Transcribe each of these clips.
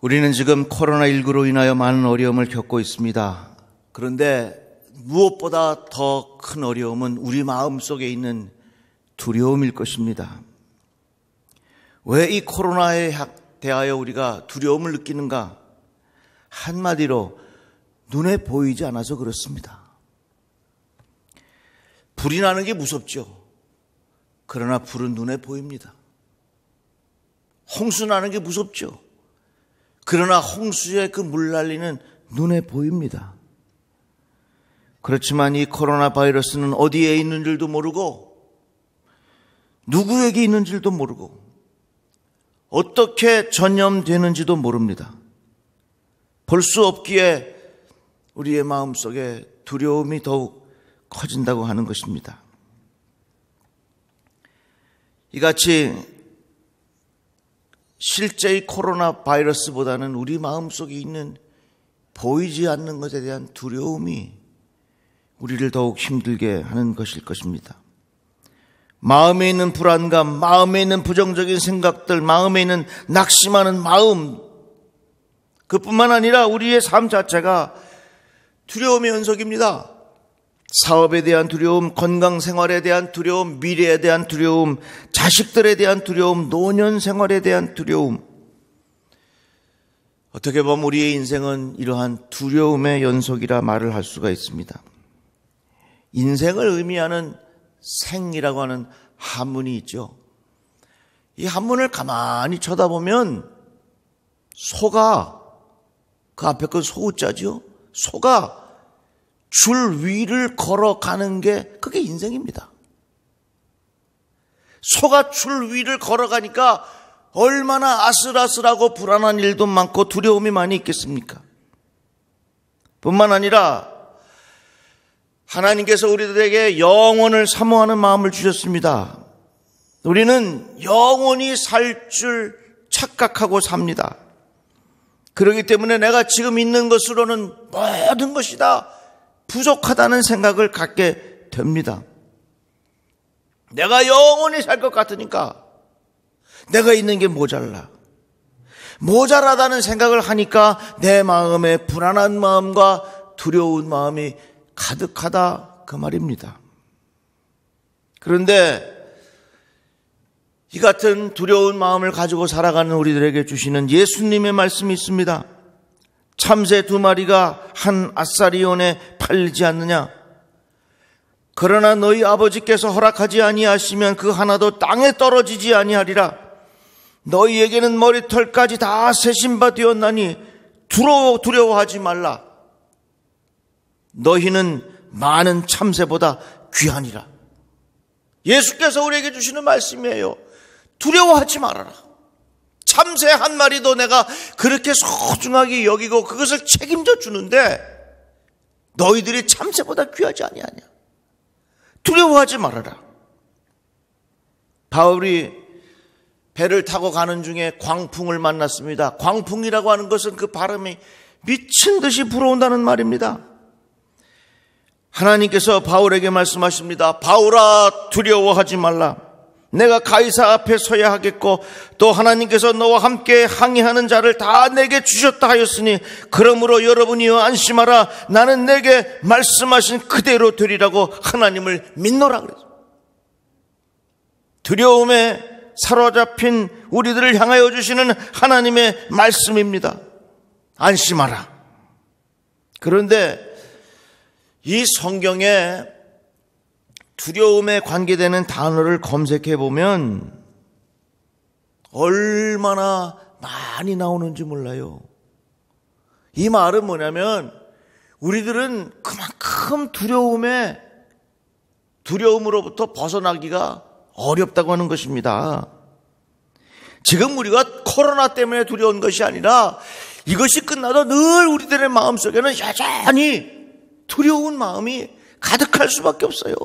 우리는 지금 코로나19로 인하여 많은 어려움을 겪고 있습니다. 그런데 무엇보다 더 큰 어려움은 우리 마음속에 있는 두려움일 것입니다. 왜 이 코로나에 대하여 우리가 두려움을 느끼는가? 한마디로 눈에 보이지 않아서 그렇습니다. 불이 나는 게 무섭죠. 그러나 불은 눈에 보입니다. 홍수 나는 게 무섭죠. 그러나 홍수의 그 물난리는 눈에 보입니다. 그렇지만 이 코로나 바이러스는 어디에 있는 줄도 모르고 누구에게 있는 줄도 모르고 어떻게 전염되는지도 모릅니다. 볼 수 없기에 우리의 마음속에 두려움이 더욱 커진다고 하는 것입니다. 이같이 실제의 코로나 바이러스보다는 우리 마음속에 있는 보이지 않는 것에 대한 두려움이 우리를 더욱 힘들게 하는 것일 것입니다. 마음에 있는 불안감, 마음에 있는 부정적인 생각들, 마음에 있는 낙심하는 마음, 그뿐만 아니라 우리의 삶 자체가 두려움의 연속입니다. 사업에 대한 두려움, 건강 생활에 대한 두려움, 미래에 대한 두려움, 자식들에 대한 두려움, 노년 생활에 대한 두려움. 어떻게 보면 우리의 인생은 이러한 두려움의 연속이라 말을 할 수가 있습니다. 인생을 의미하는 생이라고 하는 한문이 있죠. 이 한문을 가만히 쳐다보면 소가, 그 앞에 건 소자죠. 소가 줄 위를 걸어가는 게 그게 인생입니다. 소가 줄 위를 걸어가니까 얼마나 아슬아슬하고 불안한 일도 많고 두려움이 많이 있겠습니까? 뿐만 아니라 하나님께서 우리들에게 영원을 사모하는 마음을 주셨습니다. 우리는 영원히 살 줄 착각하고 삽니다. 그렇기 때문에 내가 지금 있는 것으로는 모든 것이 다 부족하다는 생각을 갖게 됩니다. 내가 영원히 살 것 같으니까 내가 있는 게 모자라다는 생각을 하니까 내 마음에 불안한 마음과 두려운 마음이 가득하다 그 말입니다. 그런데 이 같은 두려운 마음을 가지고 살아가는 우리들에게 주시는 예수님의 말씀이 있습니다. 참새 2마리가 한 아사리온에 팔리지 않느냐? 그러나 너희 아버지께서 허락하지 아니하시면 그 하나도 땅에 떨어지지 아니하리라. 너희에게는 머리털까지 다 세신 바 되었나니 두려워하지 말라. 너희는 많은 참새보다 귀하니라. 예수께서 우리에게 주시는 말씀이에요. 두려워하지 말아라. 참새 한 마리도 내가 그렇게 소중하게 여기고 그것을 책임져 주는데 너희들이 참새보다 귀하지 아니하냐. 두려워하지 말아라. 바울이 배를 타고 가는 중에 광풍을 만났습니다. 광풍이라고 하는 것은 그 바람이 미친 듯이 불어온다는 말입니다. 하나님께서 바울에게 말씀하십니다. 바울아, 두려워하지 말라. 내가 가이사 앞에 서야 하겠고 또 하나님께서 너와 함께 항해하는 자를 다 내게 주셨다 하였으니 그러므로 여러분이여 안심하라. 나는 내게 말씀하신 그대로 되리라고 하나님을 믿노라 그랬어요. 두려움에 사로잡힌 우리들을 향하여 주시는 하나님의 말씀입니다. 안심하라. 그런데 이 성경에 두려움에 관계되는 단어를 검색해 보면 얼마나 많이 나오는지 몰라요. 이 말은 뭐냐면 우리들은 그만큼 두려움으로부터 벗어나기가 어렵다고 하는 것입니다. 지금 우리가 코로나 때문에 두려운 것이 아니라 이것이 끝나도 늘 우리들의 마음속에는 여전히 두려운 마음이 가득할 수밖에 없어요.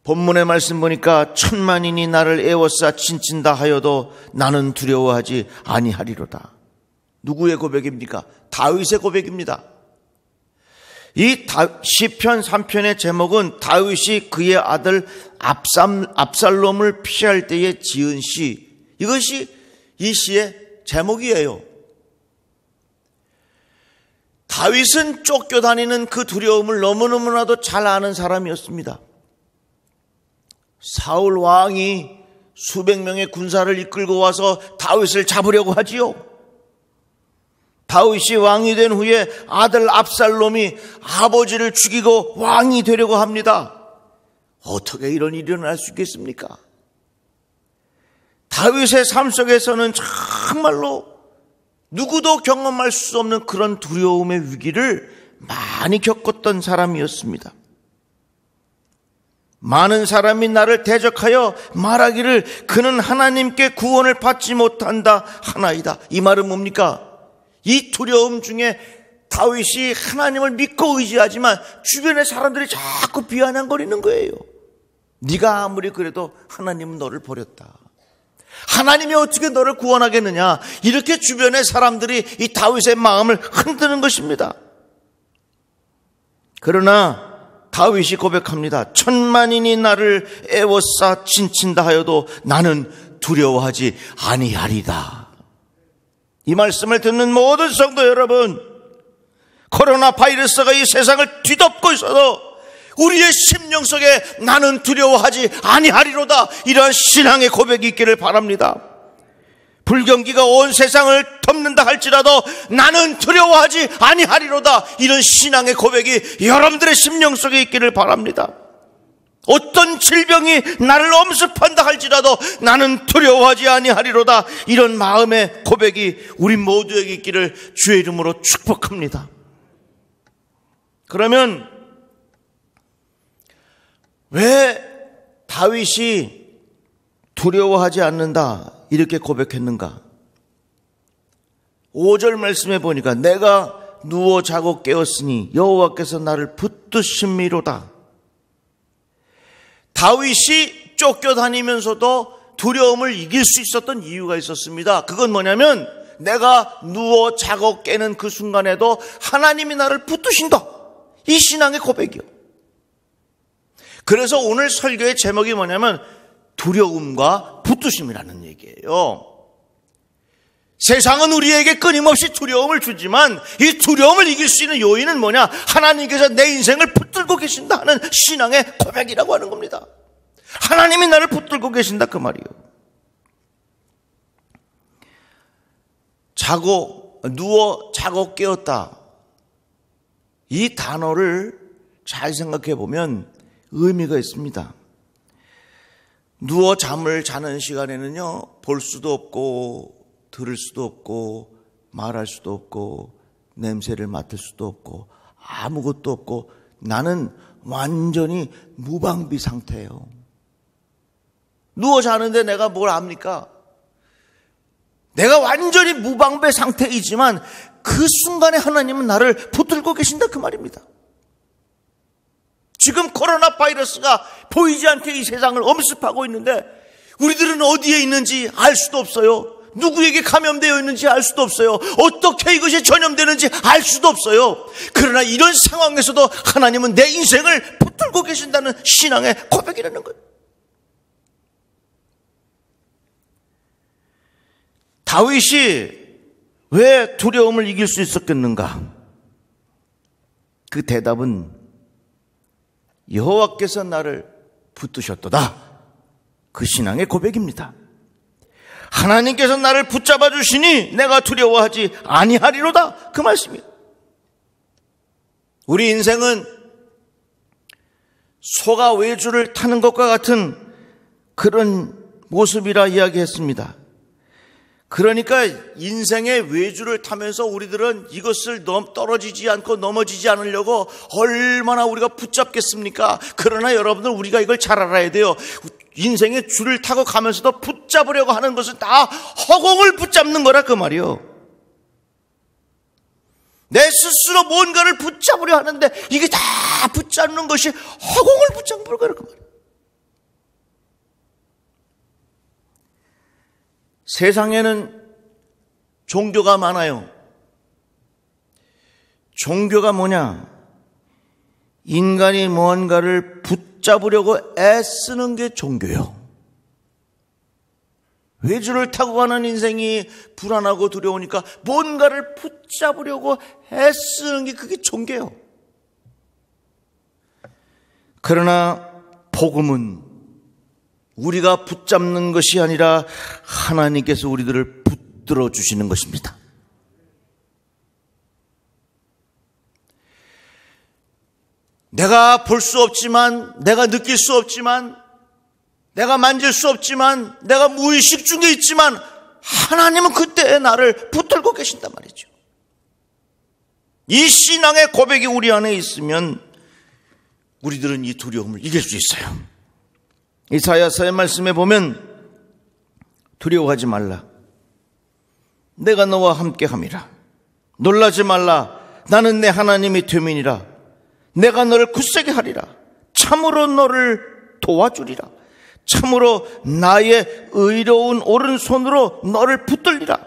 본문의 말씀 보니까 천만인이 나를 에워싸 친친다 하여도 나는 두려워하지 아니하리로다. 누구의 고백입니까? 다윗의 고백입니다. 이 시편 3편의 제목은 다윗이 그의 아들 압살롬을 피할 때에 지은 시, 이것이 이 시의 제목이에요. 다윗은 쫓겨다니는 그 두려움을 너무너무나도 잘 아는 사람이었습니다. 사울 왕이 수백 명의 군사를 이끌고 와서 다윗을 잡으려고 하지요. 다윗이 왕이 된 후에 아들 압살롬이 아버지를 죽이고 왕이 되려고 합니다. 어떻게 이런 일이 일어날 수 있겠습니까? 다윗의 삶 속에서는 정말로 누구도 경험할 수 없는 그런 두려움의 위기를 많이 겪었던 사람이었습니다. 많은 사람이 나를 대적하여 말하기를 그는 하나님께 구원을 받지 못한다 하나이다. 이 말은 뭡니까? 이 두려움 중에 다윗이 하나님을 믿고 의지하지만 주변의 사람들이 자꾸 비아냥거리는 거예요. 네가 아무리 그래도 하나님은 너를 버렸다. 하나님이 어떻게 너를 구원하겠느냐. 이렇게 주변의 사람들이 이 다윗의 마음을 흔드는 것입니다. 그러나 다윗이 고백합니다. 천만인이 나를 애워싸 친친다 하여도 나는 두려워하지 아니하리다. 이 말씀을 듣는 모든 성도 여러분, 코로나 바이러스가 이 세상을 뒤덮고 있어도 우리의 심령 속에 나는 두려워하지 아니하리로다, 이러한 신앙의 고백이 있기를 바랍니다. 불경기가 온 세상을 덮는다 할지라도 나는 두려워하지 아니하리로다, 이런 신앙의 고백이 여러분들의 심령 속에 있기를 바랍니다. 어떤 질병이 나를 엄습한다 할지라도 나는 두려워하지 아니하리로다, 이런 마음의 고백이 우리 모두에게 있기를 주의 이름으로 축복합니다. 그러면 왜 다윗이 두려워하지 않는다 이렇게 고백했는가? 5절 말씀에 보니까 내가 누워 자고 깨었으니 여호와께서 나를 붙드심이로다. 다윗이 쫓겨다니면서도 두려움을 이길 수 있었던 이유가 있었습니다. 그건 뭐냐면 내가 누워 자고 깨는 그 순간에도 하나님이 나를 붙드신다, 이 신앙의 고백이요. 그래서 오늘 설교의 제목이 뭐냐면 두려움과 붙드심이라는 얘기예요. 세상은 우리에게 끊임없이 두려움을 주지만 이 두려움을 이길 수 있는 요인은 뭐냐? 하나님께서 내 인생을 붙들고 계신다 하는 신앙의 고백이라고 하는 겁니다. 하나님이 나를 붙들고 계신다, 그 말이에요. 누워 자고 깨었다, 이 단어를 잘 생각해 보면 의미가 있습니다. 누워 잠을 자는 시간에는요, 볼 수도 없고 들을 수도 없고 말할 수도 없고 냄새를 맡을 수도 없고 아무것도 없고 나는 완전히 무방비 상태예요. 누워 자는데 내가 뭘 압니까? 내가 완전히 무방비 상태이지만 그 순간에 하나님은 나를 붙들고 계신다, 그 말입니다. 지금 코로나 바이러스가 보이지 않게 이 세상을 엄습하고 있는데 우리들은 어디에 있는지 알 수도 없어요. 누구에게 감염되어 있는지 알 수도 없어요. 어떻게 이것이 전염되는지 알 수도 없어요. 그러나 이런 상황에서도 하나님은 내 인생을 붙들고 계신다는 신앙의 고백이라는 거예요. 다윗이 왜 두려움을 이길 수 있었겠는가? 그 대답은 여호와께서 나를 붙드셨도다, 그 신앙의 고백입니다. 하나님께서 나를 붙잡아 주시니 내가 두려워하지 아니하리로다, 그 말씀이에요. 우리 인생은 소가 외줄을 타는 것과 같은 그런 모습이라 이야기했습니다. 그러니까 인생의 외줄을 타면서 우리들은 이것을 떨어지지 않고 넘어지지 않으려고 얼마나 우리가 붙잡겠습니까? 그러나 여러분들, 우리가 이걸 잘 알아야 돼요. 인생의 줄을 타고 가면서도 붙잡으려고 하는 것은 다 허공을 붙잡는 거라, 그 말이요. 내 스스로 뭔가를 붙잡으려 하는데 이게 다 붙잡는 것이 허공을 붙잡는 거라, 그 말이요. 세상에는 종교가 많아요. 종교가 뭐냐? 인간이 무언가를 붙잡으려고 애쓰는 게 종교요. 외주를 타고 가는 인생이 불안하고 두려우니까 뭔가를 붙잡으려고 애쓰는 게 그게 종교예요. 그러나 복음은 우리가 붙잡는 것이 아니라 하나님께서 우리들을 붙들어 주시는 것입니다. 내가 볼 수 없지만, 내가 느낄 수 없지만, 내가 만질 수 없지만, 내가 무의식 중에 있지만 하나님은 그때 나를 붙들고 계신단 말이죠. 이 신앙의 고백이 우리 안에 있으면 우리들은 이 두려움을 이길 수 있어요. 이사야서의 말씀에 보면 두려워하지 말라. 내가 너와 함께함이라. 놀라지 말라. 나는 내 하나님이 됨이니라. 내가 너를 굳세게 하리라. 참으로 너를 도와주리라. 참으로 나의 의로운 오른손으로 너를 붙들리라.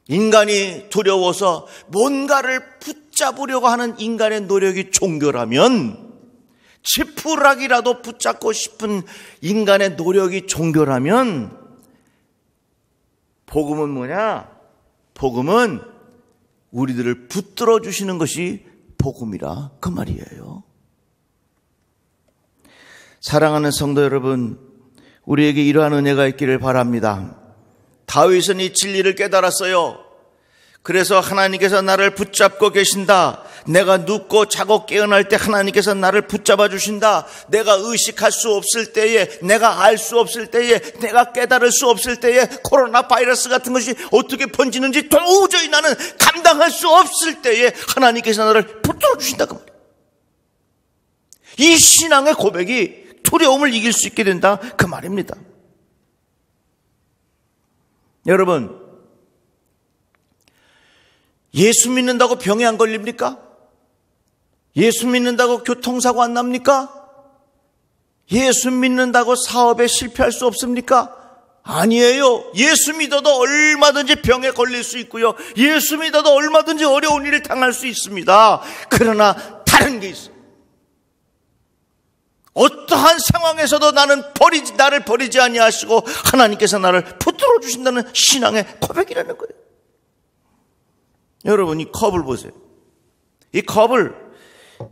인간이 두려워서 뭔가를 붙잡으려고 하는 인간의 노력이 종교라면, 지푸라기라도 붙잡고 싶은 인간의 노력이 종교라면, 복음은 뭐냐? 복음은 우리들을 붙들어 주시는 것이 복음이라 그 말이에요. 사랑하는 성도 여러분, 우리에게 이러한 은혜가 있기를 바랍니다. 다윗은 이 진리를 깨달았어요. 그래서 하나님께서 나를 붙잡고 계신다. 내가 눕고 자고 깨어날 때 하나님께서 나를 붙잡아 주신다. 내가 의식할 수 없을 때에, 내가 알 수 없을 때에, 내가 깨달을 수 없을 때에, 코로나 바이러스 같은 것이 어떻게 번지는지 도저히 나는 감당할 수 없을 때에 하나님께서 나를 붙들어 주신다 그 말이에요. 이 신앙의 고백이 두려움을 이길 수 있게 된다 그 말입니다. 여러분, 예수 믿는다고 병에 안 걸립니까? 예수 믿는다고 교통사고 안 납니까? 예수 믿는다고 사업에 실패할 수 없습니까? 아니에요. 예수 믿어도 얼마든지 병에 걸릴 수 있고요. 예수 믿어도 얼마든지 어려운 일을 당할 수 있습니다. 그러나 다른 게 있어요. 어떠한 상황에서도 나를 버리지 아니하시고 하나님께서 나를 붙들어 주신다는 신앙의 고백이라는 거예요. 여러분, 이 컵을 보세요. 이 컵을,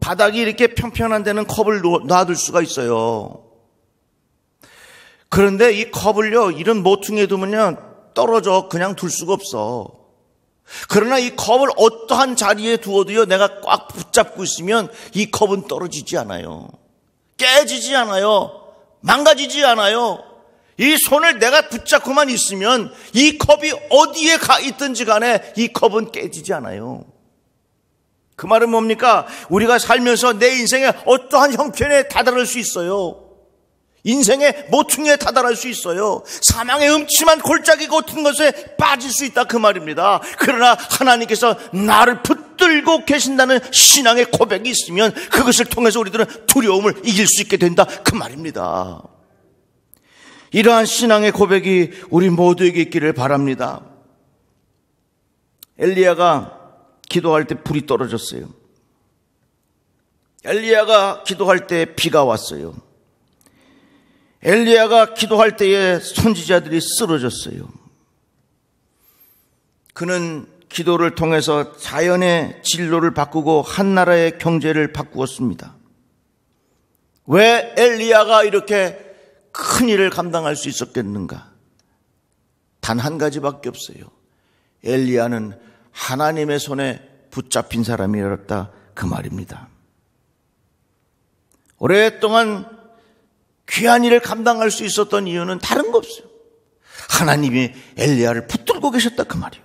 바닥이 이렇게 평평한 데는 컵을 놔둘 수가 있어요. 그런데 이 컵을요, 이런 모퉁이에 두면요 떨어져. 그냥 둘 수가 없어. 그러나 이 컵을 어떠한 자리에 두어도요, 내가 꽉 붙잡고 있으면 이 컵은 떨어지지 않아요. 깨지지 않아요. 망가지지 않아요. 이 손을 내가 붙잡고만 있으면 이 컵이 어디에 가 있든지 간에 이 컵은 깨지지 않아요. 그 말은 뭡니까? 우리가 살면서 내 인생에 어떠한 형편에 다다를 수 있어요. 인생의 모퉁이에 다다를 수 있어요. 사망의 음침한 골짜기 같은 것에 빠질 수 있다 그 말입니다. 그러나 하나님께서 나를 붙들고 계신다는 신앙의 고백이 있으면 그것을 통해서 우리들은 두려움을 이길 수 있게 된다 그 말입니다. 이러한 신앙의 고백이 우리 모두에게 있기를 바랍니다. 엘리야가 기도할 때 불이 떨어졌어요. 엘리야가 기도할 때 비가 왔어요. 엘리야가 기도할 때에 선지자들이 쓰러졌어요. 그는 기도를 통해서 자연의 진로를 바꾸고 한 나라의 경제를 바꾸었습니다. 왜 엘리야가 이렇게 큰 일을 감당할 수 있었겠는가? 단 한 가지밖에 없어요. 엘리야는 하나님의 손에 붙잡힌 사람이었다 그 말입니다. 오랫동안 귀한 일을 감당할 수 있었던 이유는 다른 거 없어요. 하나님이 엘리야를 붙들고 계셨다 그 말이에요.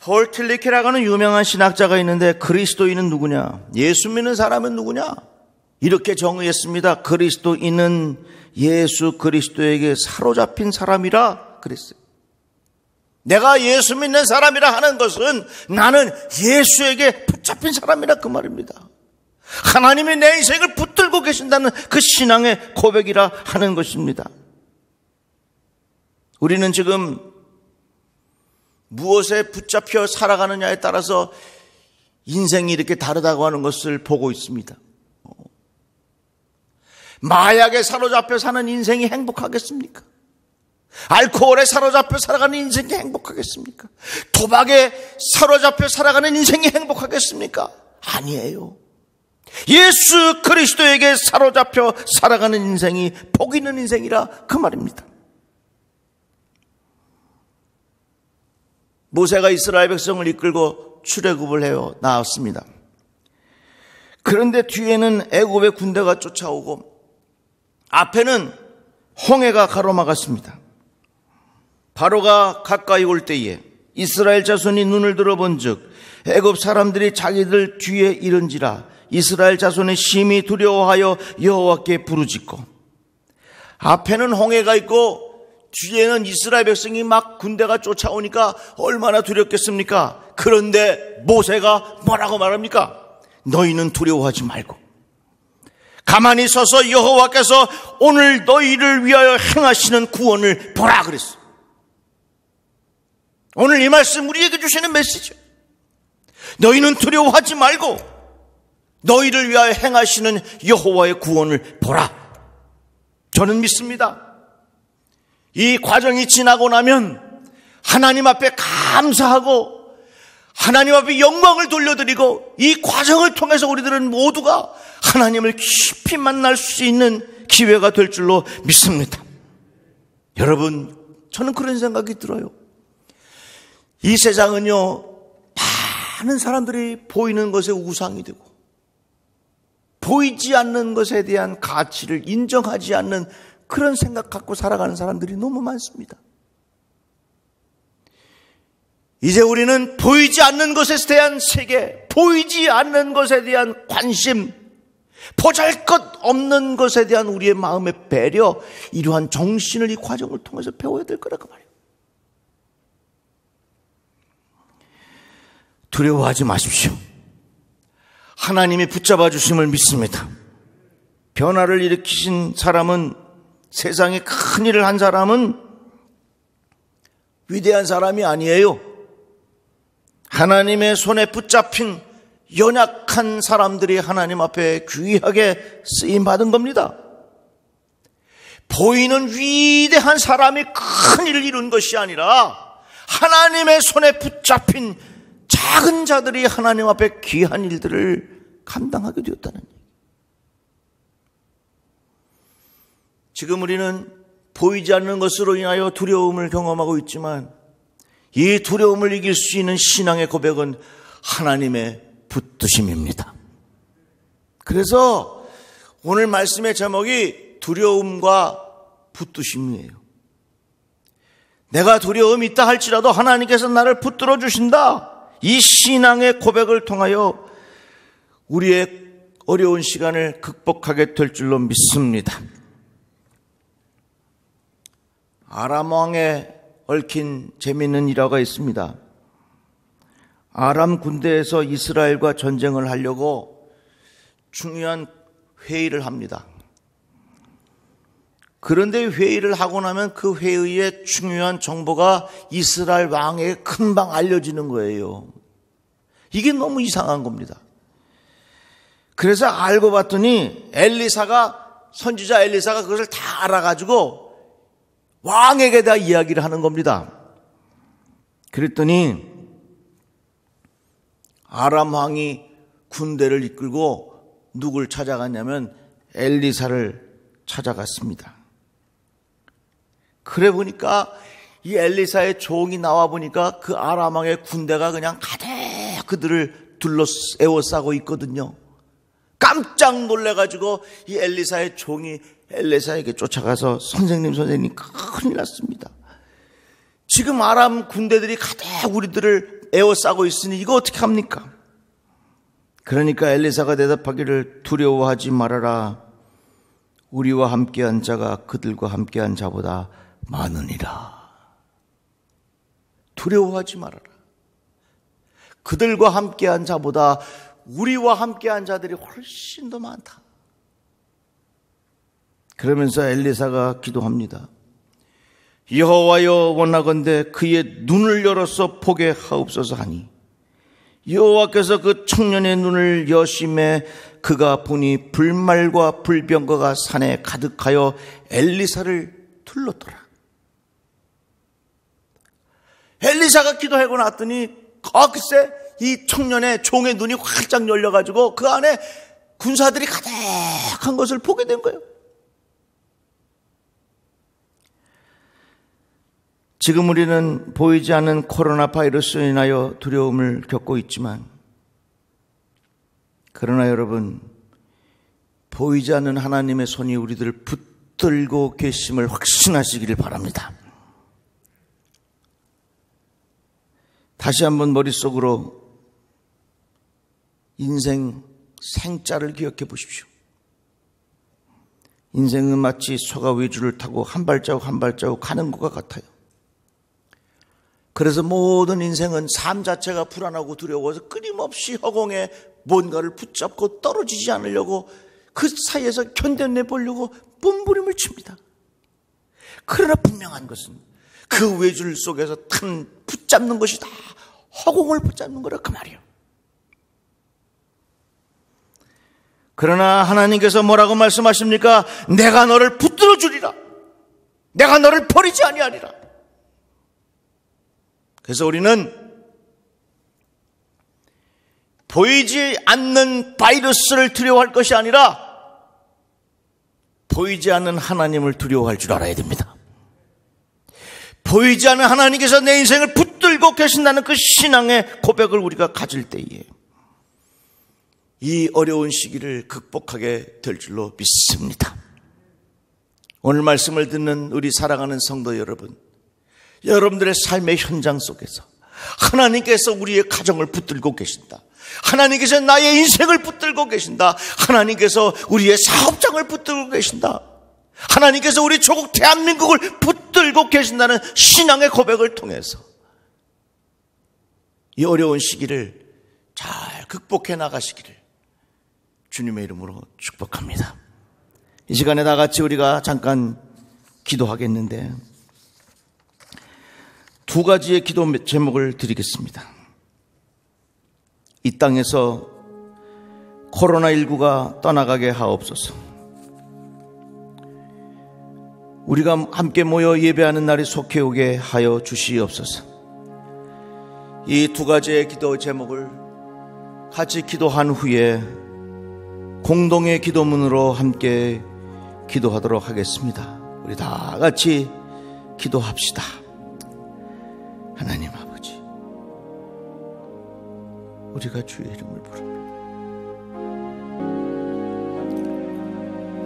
폴 틸리케라고 하는 유명한 신학자가 있는데 그리스도인은 누구냐? 예수 믿는 사람은 누구냐? 이렇게 정의했습니다. 그리스도인은 예수 그리스도에게 사로잡힌 사람이라 그랬어요. 내가 예수 믿는 사람이라 하는 것은 나는 예수에게 붙잡힌 사람이라 그 말입니다. 하나님이 내 인생을 붙들고 계신다는 그 신앙의 고백이라 하는 것입니다. 우리는 지금 무엇에 붙잡혀 살아가느냐에 따라서 인생이 이렇게 다르다고 하는 것을 보고 있습니다. 마약에 사로잡혀 사는 인생이 행복하겠습니까? 알코올에 사로잡혀 살아가는 인생이 행복하겠습니까? 도박에 사로잡혀 살아가는 인생이 행복하겠습니까? 아니에요. 예수 그리스도에게 사로잡혀 살아가는 인생이 복 있는 인생이라 그 말입니다. 모세가 이스라엘 백성을 이끌고 출애굽을 해요 나왔습니다. 그런데 뒤에는 애굽의 군대가 쫓아오고 앞에는 홍해가 가로막았습니다. 바로가 가까이 올 때에 이스라엘 자손이 눈을 들어본즉 애굽 사람들이 자기들 뒤에 이른지라 이스라엘 자손의 심히 두려워하여 여호와께 부르짖고, 앞에는 홍해가 있고 뒤에는 이스라엘 백성이 막 군대가 쫓아오니까 얼마나 두렵겠습니까? 그런데 모세가 뭐라고 말합니까? 너희는 두려워하지 말고 가만히 서서 여호와께서 오늘 너희를 위하여 행하시는 구원을 보라 그랬어. 오늘 이 말씀 우리에게 주시는 메시지. 너희는 두려워하지 말고 너희를 위하여 행하시는 여호와의 구원을 보라. 저는 믿습니다. 이 과정이 지나고 나면 하나님 앞에 감사하고 하나님 앞에 영광을 돌려드리고 이 과정을 통해서 우리들은 모두가 하나님을 깊이 만날 수 있는 기회가 될 줄로 믿습니다. 여러분, 저는 그런 생각이 들어요. 이 세상은요, 많은 사람들이 보이는 것에 우상이 되고 보이지 않는 것에 대한 가치를 인정하지 않는 그런 생각 갖고 살아가는 사람들이 너무 많습니다. 이제 우리는 보이지 않는 것에 대한 세계, 보이지 않는 것에 대한 관심, 보잘것없는 것에 대한 우리의 마음의 배려, 이러한 정신을 이 과정을 통해서 배워야 될 거라고 말이에요. 두려워하지 마십시오. 하나님이 붙잡아 주심을 믿습니다. 변화를 일으키신 사람은, 세상에 큰 일을 한 사람은 위대한 사람이 아니에요. 하나님의 손에 붙잡힌 연약한 사람들이 하나님 앞에 귀하게 쓰임받은 겁니다. 보이는 위대한 사람이 큰 일을 이룬 것이 아니라 하나님의 손에 붙잡힌 작은 자들이 하나님 앞에 귀한 일들을 감당하게 되었다는 얘기. 지금 우리는 보이지 않는 것으로 인하여 두려움을 경험하고 있지만 이 두려움을 이길 수 있는 신앙의 고백은 하나님의 붙드심입니다. 그래서 오늘 말씀의 제목이 두려움과 붙드심이에요. 내가 두려움이 있다 할지라도 하나님께서 나를 붙들어 주신다. 이 신앙의 고백을 통하여 우리의 어려운 시간을 극복하게 될 줄로 믿습니다. 아람 왕에 얽힌 재미있는 일화가 있습니다. 아람 군대에서 이스라엘과 전쟁을 하려고 중요한 회의를 합니다. 그런데 회의를 하고 나면 그 회의의 중요한 정보가 이스라엘 왕에게 금방 알려지는 거예요. 이게 너무 이상한 겁니다. 그래서 알고 봤더니 선지자 엘리사가 그것을 다 알아가지고 왕에게 다 이야기를 하는 겁니다. 그랬더니 아람 왕이 군대를 이끌고 누굴 찾아갔냐면 엘리사를 찾아갔습니다. 그래 보니까 이 엘리사의 종이 나와 보니까 그 아람 왕의 군대가 그냥 가득 그들을 둘러 에워싸고 있거든요. 깜짝 놀래가지고 이 엘리사의 종이 엘리사에게 쫓아가서 선생님 큰일 났습니다. 지금 아람 군대들이 가득 우리들을 에워싸고 있으니 이거 어떻게 합니까? 그러니까 엘리사가 대답하기를 두려워하지 말아라. 우리와 함께한 자가 그들과 함께한 자보다 많으니라. 두려워하지 말아라. 그들과 함께한 자보다 우리와 함께한 자들이 훨씬 더 많다. 그러면서 엘리사가 기도합니다. 여호와여, 원하건대 그의 눈을 열어서 보게 하옵소서 하니 여호와께서 그 청년의 눈을 여심해 그가 보니 불말과 불병거가 산에 가득하여 엘리사를 둘렀더라. 엘리사가 기도하고 났더니 글쎄 이 청년의 종의 눈이 활짝 열려가지고 그 안에 군사들이 가득한 것을 보게 된 거예요. 지금 우리는 보이지 않는 코로나 바이러스로 인하여 두려움을 겪고 있지만, 그러나 여러분, 보이지 않는 하나님의 손이 우리들을 붙들고 계심을 확신하시기를 바랍니다. 다시 한번 머릿속으로 인생 생자를 기억해 보십시오. 인생은 마치 소가 외줄을 타고 한 발자국 한 발자국 가는 것과 같아요. 그래서 모든 인생은 삶 자체가 불안하고 두려워서 끊임없이 허공에 뭔가를 붙잡고 떨어지지 않으려고 그 사이에서 견뎌내보려고 몸부림을 칩니다. 그러나 분명한 것은 그 외줄 속에서 붙잡는 것이 다 허공을 붙잡는 거라 그 말이에요. 그러나 하나님께서 뭐라고 말씀하십니까? 내가 너를 붙들어 주리라. 내가 너를 버리지 아니하리라. 그래서 우리는 보이지 않는 바이러스를 두려워할 것이 아니라 보이지 않는 하나님을 두려워할 줄 알아야 됩니다. 보이지 않는 하나님께서 내 인생을 붙들고 계신다는 그 신앙의 고백을 우리가 가질 때에 이 어려운 시기를 극복하게 될 줄로 믿습니다. 오늘 말씀을 듣는 우리 사랑하는 성도 여러분, 여러분들의 삶의 현장 속에서 하나님께서 우리의 가정을 붙들고 계신다. 하나님께서 나의 인생을 붙들고 계신다. 하나님께서 우리의 사업장을 붙들고 계신다. 하나님께서 우리 조국 대한민국을 붙들고 계신다는 신앙의 고백을 통해서 이 어려운 시기를 잘 극복해 나가시기를 주님의 이름으로 축복합니다. 이 시간에 다 같이 우리가 잠깐 기도하겠는데 두 가지의 기도 제목을 드리겠습니다. 이 땅에서 코로나19가 떠나가게 하옵소서. 우리가 함께 모여 예배하는 날이 속해 오게 하여 주시옵소서. 이 두 가지의 기도 제목을 같이 기도한 후에 공동의 기도문으로 함께 기도하도록 하겠습니다. 우리 다 같이 기도합시다. 하나님 아버지, 우리가 주의 이름을 부릅니다.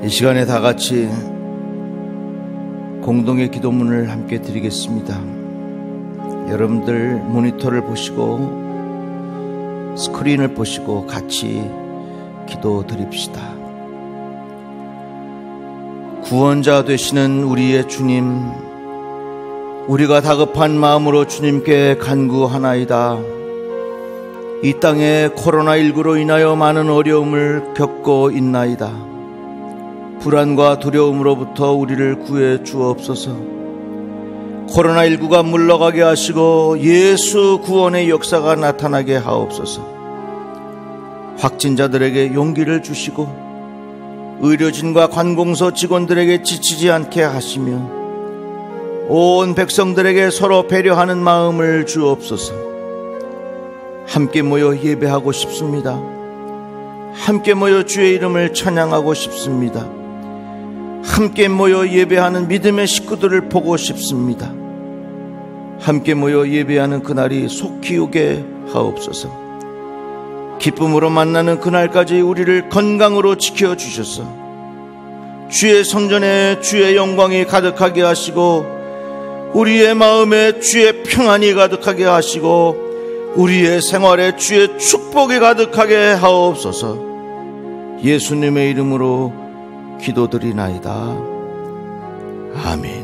이 시간에 다 같이 공동의 기도문을 함께 드리겠습니다. 여러분들 모니터를 보시고 스크린을 보시고 같이 기도 드립시다. 구원자 되시는 우리의 주님, 우리가 다급한 마음으로 주님께 간구하나이다. 이 땅에 코로나19로 인하여 많은 어려움을 겪고 있나이다. 불안과 두려움으로부터 우리를 구해 주옵소서. 코로나19가 물러가게 하시고 예수 구원의 역사가 나타나게 하옵소서. 확진자들에게 용기를 주시고 의료진과 관공서 직원들에게 지치지 않게 하시며 온 백성들에게 서로 배려하는 마음을 주옵소서. 함께 모여 예배하고 싶습니다. 함께 모여 주의 이름을 찬양하고 싶습니다. 함께 모여 예배하는 믿음의 식구들을 보고 싶습니다. 함께 모여 예배하는 그날이 속히 오게 하옵소서. 기쁨으로 만나는 그날까지 우리를 건강으로 지켜주셔서 주의 성전에 주의 영광이 가득하게 하시고 우리의 마음에 주의 평안이 가득하게 하시고 우리의 생활에 주의 축복이 가득하게 하옵소서. 예수님의 이름으로 기도드리나이다. 아멘.